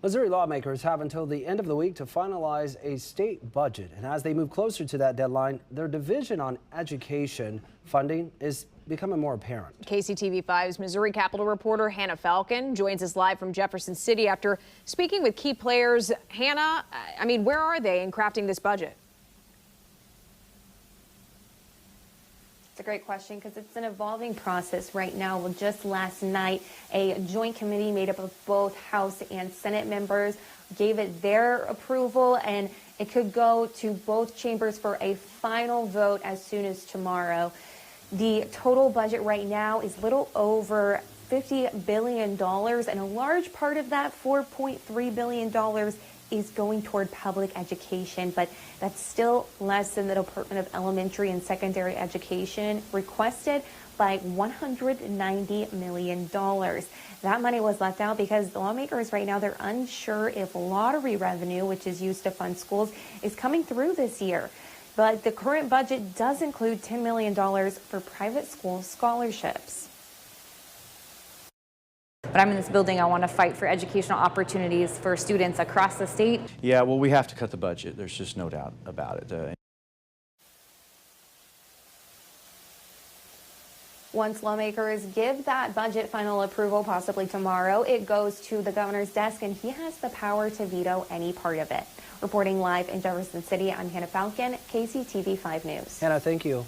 Missouri lawmakers have until the end of the week to finalize a state budget. And as they move closer to that deadline, their division on education funding is becoming more apparent. KCTV5's Missouri Capitol reporter Hannah Falcon joins us live from Jefferson City after speaking with key players. Hannah, where are they in crafting this budget? It's a great question because it's an evolving process right now. Well, just last night, a joint committee made up of both House and Senate members gave it their approval, and it could go to both chambers for a final vote as soon as tomorrow. The total budget right now is little over $50 billion, and a large part of that, $4.3 billion, is going toward public education, but that's still less than the Department of Elementary and Secondary Education requested by $190 million. That money was left out because the lawmakers right now, they're unsure if lottery revenue, which is used to fund schools, is coming through this year. But the current budget does include $10 million for private school scholarships. But I'm in this building, I want to fight for educational opportunities for students across the state. Yeah, well, we have to cut the budget. There's just no doubt about it. Once lawmakers give that budget final approval, possibly tomorrow, it goes to the governor's desk, and he has the power to veto any part of it. Reporting live in Jefferson City, I'm Hannah Falcon, KCTV 5 News. Hannah, thank you.